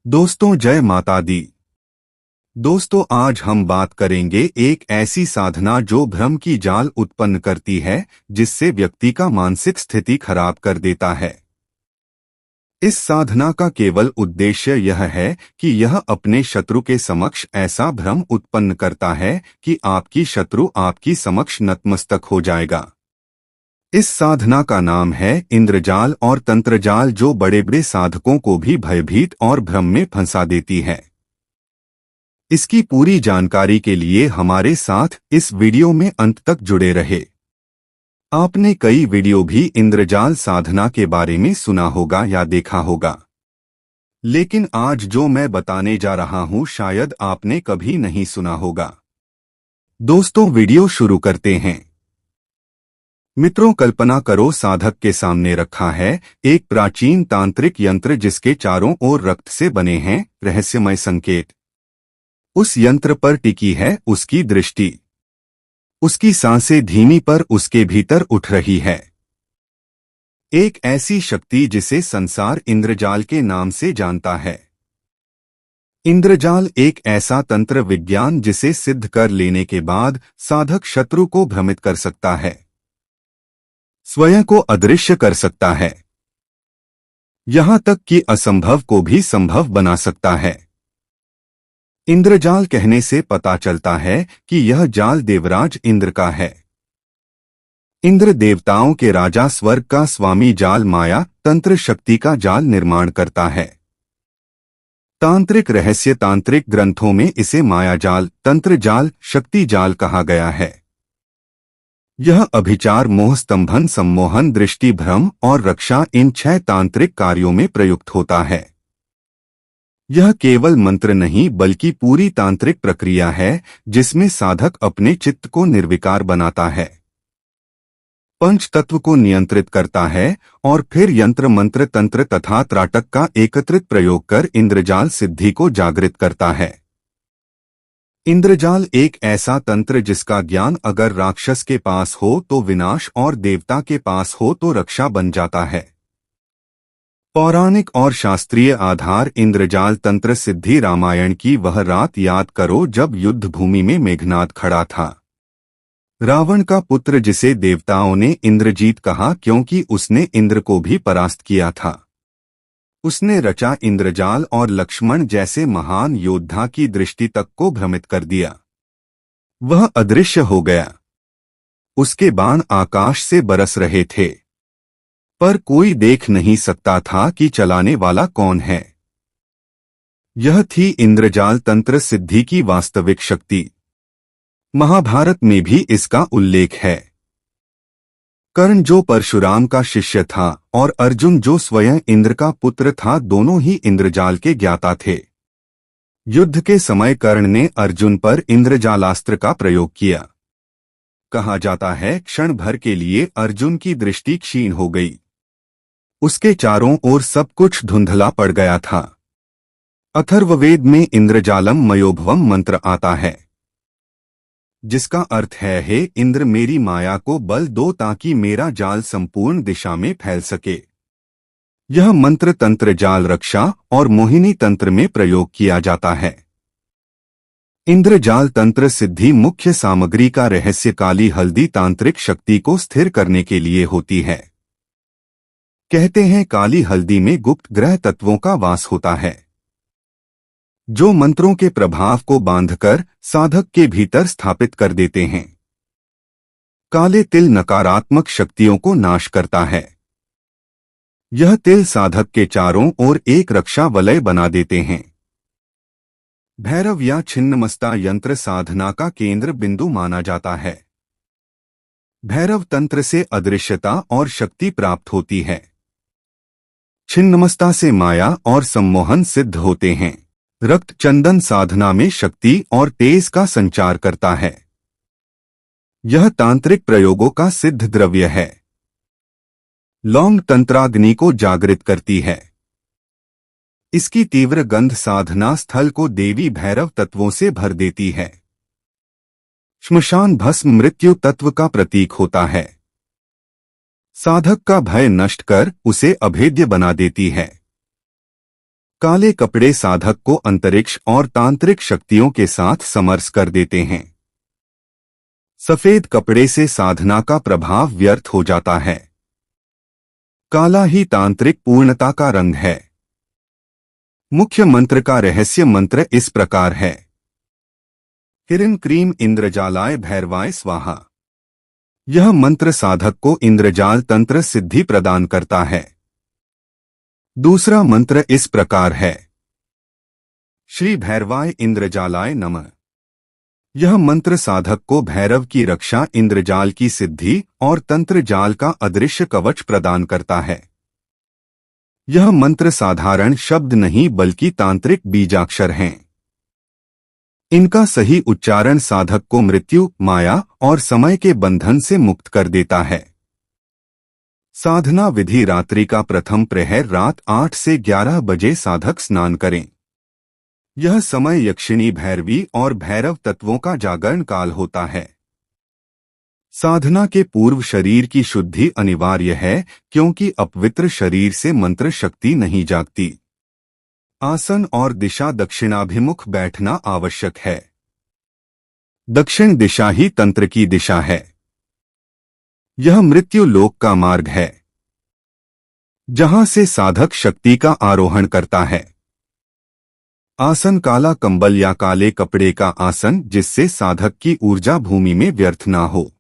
दोस्तों जय माता दी। दोस्तों आज हम बात करेंगे एक ऐसी साधना जो भ्रम की जाल उत्पन्न करती है, जिससे व्यक्ति का मानसिक स्थिति खराब कर देता है। इस साधना का केवल उद्देश्य यह है कि यह अपने शत्रु के समक्ष ऐसा भ्रम उत्पन्न करता है कि आपकी शत्रु आपकी समक्ष नतमस्तक हो जाएगा। इस साधना का नाम है इंद्रजाल और तंत्रजाल, जो बड़े बड़े साधकों को भी भयभीत और भ्रम में फंसा देती है। इसकी पूरी जानकारी के लिए हमारे साथ इस वीडियो में अंत तक जुड़े रहे। आपने कई वीडियो भी इंद्रजाल साधना के बारे में सुना होगा या देखा होगा, लेकिन आज जो मैं बताने जा रहा हूं शायद आपने कभी नहीं सुना होगा। दोस्तों वीडियो शुरू करते हैं। मित्रों, कल्पना करो साधक के सामने रखा है एक प्राचीन तांत्रिक यंत्र, जिसके चारों ओर रक्त से बने हैं रहस्यमय संकेत। उस यंत्र पर टिकी है उसकी दृष्टि। उसकी सांसें धीमी पर उसके भीतर उठ रही है एक ऐसी शक्ति जिसे संसार इंद्रजाल के नाम से जानता है। इंद्रजाल एक ऐसा तंत्र विज्ञान जिसे सिद्ध कर लेने के बाद साधक शत्रु को भ्रमित कर सकता है, स्वयं को अदृश्य कर सकता है, यहां तक कि असंभव को भी संभव बना सकता है। इंद्रजाल कहने से पता चलता है कि यह जाल देवराज इंद्र का है। इंद्र देवताओं के राजा, स्वर्ग का स्वामी जाल माया तंत्र शक्ति का जाल निर्माण करता है। तांत्रिक रहस्य तांत्रिक ग्रंथों में इसे मायाजाल, तंत्र जाल, शक्ति जाल कहा गया है। यह अभिचार, मोह, स्तंभन, सम्मोहन, दृष्टि, भ्रम और रक्षा इन 6 तांत्रिक कार्यों में प्रयुक्त होता है। यह केवल मंत्र नहीं बल्कि पूरी तांत्रिक प्रक्रिया है, जिसमें साधक अपने चित्त को निर्विकार बनाता है, पंच तत्व को नियंत्रित करता है और फिर यंत्र, मंत्र, तंत्र तथा त्राटक का एकत्रित प्रयोग कर इंद्रजाल सिद्धि को जागृत करता है। इंद्रजाल एक ऐसा तंत्र जिसका ज्ञान अगर राक्षस के पास हो तो विनाश और देवता के पास हो तो रक्षा बन जाता है। पौराणिक और शास्त्रीय आधार। इंद्रजाल तंत्र सिद्धि। रामायण की वह रात याद करो जब युद्ध भूमि में मेघनाद खड़ा था, रावण का पुत्र, जिसे देवताओं ने इंद्रजीत कहा क्योंकि उसने इंद्र को भी परास्त किया था। उसने रचा इंद्रजाल और लक्ष्मण जैसे महान योद्धा की दृष्टि तक को भ्रमित कर दिया। वह अदृश्य हो गया। उसके बाण आकाश से बरस रहे थे, पर कोई देख नहीं सकता था कि चलाने वाला कौन है। यह थी इंद्रजाल तंत्र सिद्धि की वास्तविक शक्ति। महाभारत में भी इसका उल्लेख है। कर्ण, जो परशुराम का शिष्य था, और अर्जुन, जो स्वयं इंद्र का पुत्र था, दोनों ही इंद्रजाल के ज्ञाता थे। युद्ध के समय कर्ण ने अर्जुन पर इंद्रजालास्त्र का प्रयोग किया। कहा जाता है क्षण भर के लिए अर्जुन की दृष्टि क्षीण हो गई। उसके चारों ओर सब कुछ धुंधला पड़ गया था। अथर्ववेद में इंद्रजालम मयोभवम मंत्र आता है, जिसका अर्थ है, हे इंद्र, मेरी माया को बल दो ताकि मेरा जाल संपूर्ण दिशा में फैल सके। यह मंत्र तंत्र जाल रक्षा और मोहिनी तंत्र में प्रयोग किया जाता है। इंद्रजाल तंत्र सिद्धि मुख्य सामग्री का रहस्य काली हल्दी तांत्रिक शक्ति को स्थिर करने के लिए होती है। कहते हैं काली हल्दी में गुप्त ग्रह तत्वों का वास होता है, जो मंत्रों के प्रभाव को बांधकर साधक के भीतर स्थापित कर देते हैं। काले तिल नकारात्मक शक्तियों को नाश करता है। यह तिल साधक के चारों ओर एक रक्षा वलय बना देते हैं। भैरव या छिन्नमस्ता यंत्र साधना का केंद्र बिंदु माना जाता है। भैरव तंत्र से अदृश्यता और शक्ति प्राप्त होती है। छिन्नमस्ता से माया और सम्मोहन सिद्ध होते हैं। रक्त चंदन साधना में शक्ति और तेज का संचार करता है। यह तांत्रिक प्रयोगों का सिद्ध द्रव्य है। लौंग तंत्राग्नि को जागृत करती है। इसकी तीव्र गंध साधना स्थल को देवी भैरव तत्वों से भर देती है। श्मशान भस्म मृत्यु तत्व का प्रतीक होता है। साधक का भय नष्ट कर उसे अभेद्य बना देती है। काले कपड़े साधक को अंतरिक्ष और तांत्रिक शक्तियों के साथ समरस कर देते हैं। सफेद कपड़े से साधना का प्रभाव व्यर्थ हो जाता है। काला ही तांत्रिक पूर्णता का रंग है। मुख्य मंत्र का रहस्य मंत्र इस प्रकार है। हिरण्य क्रीम इंद्रजालाय भैरवाय स्वाहा। यह मंत्र साधक को इंद्रजाल तंत्र सिद्धि प्रदान करता है। दूसरा मंत्र इस प्रकार है। श्री भैरवाय इंद्रजालाय नमः। यह मंत्र साधक को भैरव की रक्षा, इंद्रजाल की सिद्धि और तंत्र जाल का अदृश्य कवच प्रदान करता है। यह मंत्र साधारण शब्द नहीं बल्कि तांत्रिक बीजाक्षर हैं। इनका सही उच्चारण साधक को मृत्यु, माया और समय के बंधन से मुक्त कर देता है। साधना विधि। रात्रि का प्रथम प्रहर रात 8 से 11 बजे साधक स्नान करें। यह समय यक्षिणी, भैरवी और भैरव तत्वों का जागरण काल होता है। साधना के पूर्व शरीर की शुद्धि अनिवार्य है, क्योंकि अपवित्र शरीर से मंत्र शक्ति नहीं जागती। आसन और दिशा। दक्षिणाभिमुख बैठना आवश्यक है। दक्षिण दिशा ही तंत्र की दिशा है। यह मृत्यु लोक का मार्ग है, जहां से साधक शक्ति का आरोहण करता है। आसन। काला कंबल या काले कपड़े का आसन, जिससे साधक की ऊर्जा भूमि में व्यर्थ ना हो।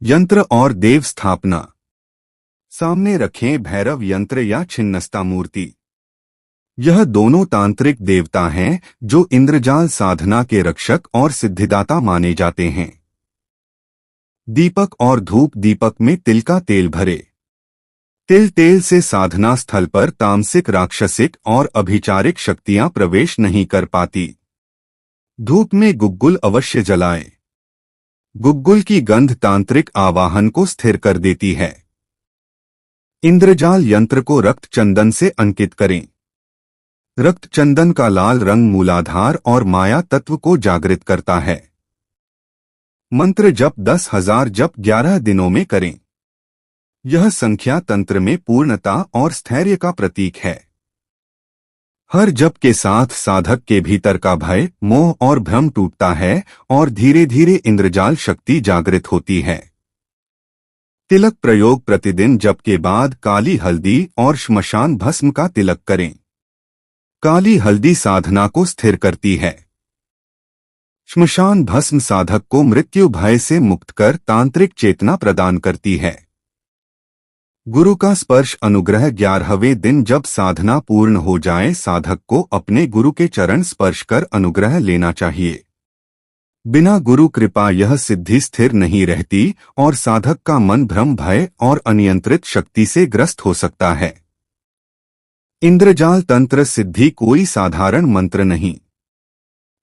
यंत्र और देव स्थापना। सामने रखें भैरव यंत्र या छिन्नस्ता मूर्ति। यह दोनों तांत्रिक देवता हैं जो इंद्रजाल साधना के रक्षक और सिद्धिदाता माने जाते हैं। दीपक और धूप। दीपक में तिल का तेल भरे। तेल से साधना स्थल पर तामसिक, राक्षसिक और अभिचारिक शक्तियां प्रवेश नहीं कर पाती। धूप में गुग्गुल अवश्य जलाएं। गुग्गुल की गंध तांत्रिक आवाहन को स्थिर कर देती है। इंद्रजाल यंत्र को रक्त चंदन से अंकित करें। रक्त चंदन का लाल रंग मूलाधार और माया तत्व को जागृत करता है। मंत्र जप 10,000 जप 11 दिनों में करें। यह संख्या तंत्र में पूर्णता और स्थैर्य का प्रतीक है। हर जप के साथ साधक के भीतर का भय, मोह और भ्रम टूटता है और धीरे धीरे इंद्रजाल शक्ति जागृत होती है। तिलक प्रयोग। प्रतिदिन जप के बाद काली हल्दी और श्मशान भस्म का तिलक करें। काली हल्दी साधना को स्थिर करती है। श्मशान भस्म साधक को मृत्यु भय से मुक्त कर तांत्रिक चेतना प्रदान करती है। गुरु का स्पर्श अनुग्रह। 11वें दिन जब साधना पूर्ण हो जाए, साधक को अपने गुरु के चरण स्पर्श कर अनुग्रह लेना चाहिए। बिना गुरु कृपा यह सिद्धि स्थिर नहीं रहती और साधक का मन भ्रम, भय और अनियंत्रित शक्ति से ग्रस्त हो सकता है। इंद्रजाल तंत्र सिद्धि कोई साधारण मंत्र नहीं।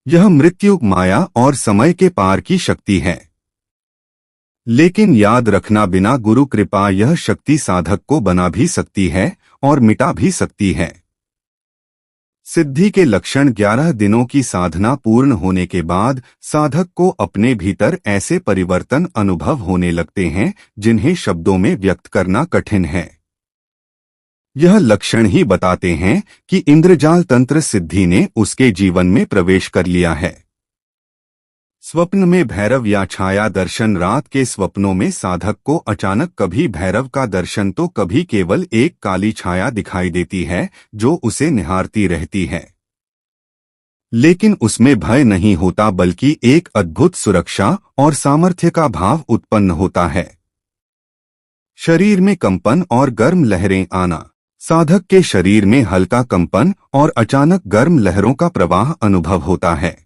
यह मृत्यु, माया और समय के पार की शक्ति है। लेकिन याद रखना, बिना गुरु कृपा यह शक्ति साधक को बना भी सकती है और मिटा भी सकती है। सिद्धि के लक्षण। 11 दिनों की साधना पूर्ण होने के बाद साधक को अपने भीतर ऐसे परिवर्तन अनुभव होने लगते हैं जिन्हें शब्दों में व्यक्त करना कठिन है। यह लक्षण ही बताते हैं कि इंद्रजाल तंत्र सिद्धि ने उसके जीवन में प्रवेश कर लिया है। स्वप्न में भैरव या छाया दर्शन। रात के स्वप्नों में साधक को अचानक कभी भैरव का दर्शन तो कभी केवल एक काली छाया दिखाई देती है जो उसे निहारती रहती है। लेकिन उसमें भय नहीं होता, बल्कि एक अद्भुत सुरक्षा और सामर्थ्य का भाव उत्पन्न होता है। शरीर में कंपन और गर्म लहरें आना। साधक के शरीर में हल्का कंपन और अचानक गर्म लहरों का प्रवाह अनुभव होता है,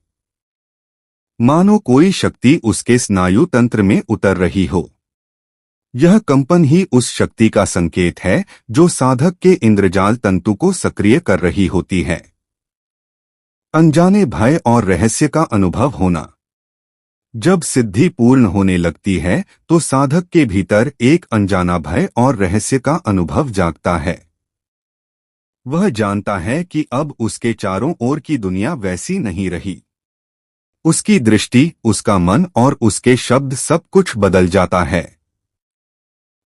मानो कोई शक्ति उसके स्नायु तंत्र में उतर रही हो। यह कंपन ही उस शक्ति का संकेत है जो साधक के इंद्रजाल तंतु को सक्रिय कर रही होती है। अनजाने भय और रहस्य का अनुभव होना। जब सिद्धि पूर्ण होने लगती है तो साधक के भीतर एक अनजाना भय और रहस्य का अनुभव जागता है। वह जानता है कि अब उसके चारों ओर की दुनिया वैसी नहीं रही। उसकी दृष्टि, उसका मन और उसके शब्द सब कुछ बदल जाता है।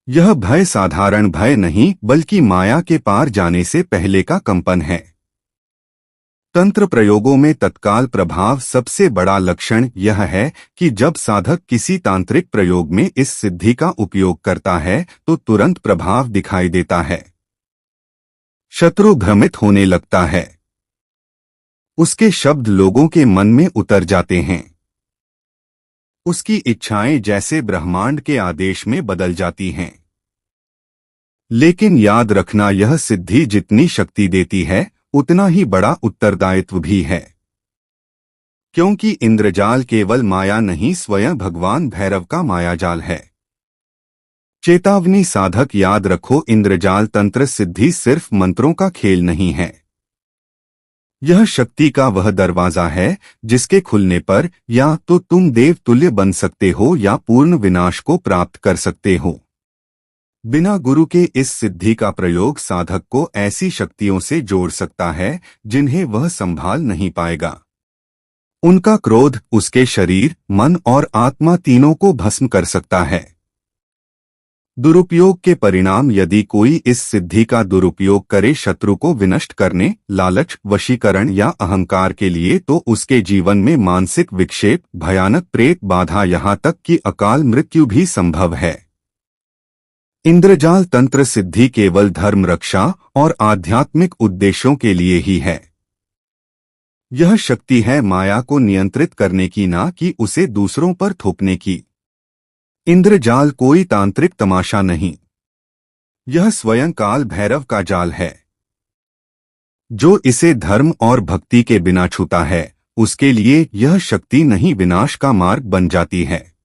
यह भय साधारण भय नहीं, बल्कि माया के पार जाने से पहले का कंपन है। तंत्र प्रयोगों में तत्काल प्रभाव सबसे बड़ा लक्षण यह है कि जब साधक किसी तांत्रिक प्रयोग में इस सिद्धि का उपयोग करता है तो तुरंत प्रभाव दिखाई देता है। शत्रु भ्रमित होने लगता है। उसके शब्द लोगों के मन में उतर जाते हैं। उसकी इच्छाएं जैसे ब्रह्मांड के आदेश में बदल जाती हैं। लेकिन याद रखना, यह सिद्धि जितनी शक्ति देती है उतना ही बड़ा उत्तरदायित्व भी है, क्योंकि इंद्रजाल केवल माया नहीं, स्वयं भगवान भैरव का मायाजाल है। चेतावनी साधक याद रखो, इंद्रजाल तंत्र सिद्धि सिर्फ मंत्रों का खेल नहीं है। यह शक्ति का वह दरवाजा है जिसके खुलने पर या तो तुम देव तुल्य बन सकते हो या पूर्ण विनाश को प्राप्त कर सकते हो। बिना गुरु के इस सिद्धि का प्रयोग साधक को ऐसी शक्तियों से जोड़ सकता है जिन्हें वह संभाल नहीं पाएगा। उनका क्रोध उसके शरीर, मन और आत्मा तीनों को भस्म कर सकता है। दुरुपयोग के परिणाम, यदि कोई इस सिद्धि का दुरुपयोग करे शत्रु को विनष्ट करने, लालच, वशीकरण या अहंकार के लिए, तो उसके जीवन में मानसिक विक्षेप, भयानक प्रेत बाधा, यहाँ तक कि अकाल मृत्यु भी संभव है। इंद्रजाल तंत्र सिद्धि केवल धर्म रक्षा और आध्यात्मिक उद्देश्यों के लिए ही है। यह शक्ति है माया को नियंत्रित करने की, ना कि उसे दूसरों पर थोपने की। इंद्रजाल कोई तांत्रिक तमाशा नहीं, यह स्वयं काल भैरव का जाल है। जो इसे धर्म और भक्ति के बिना छूता है उसके लिए यह शक्ति नहीं, विनाश का मार्ग बन जाती है।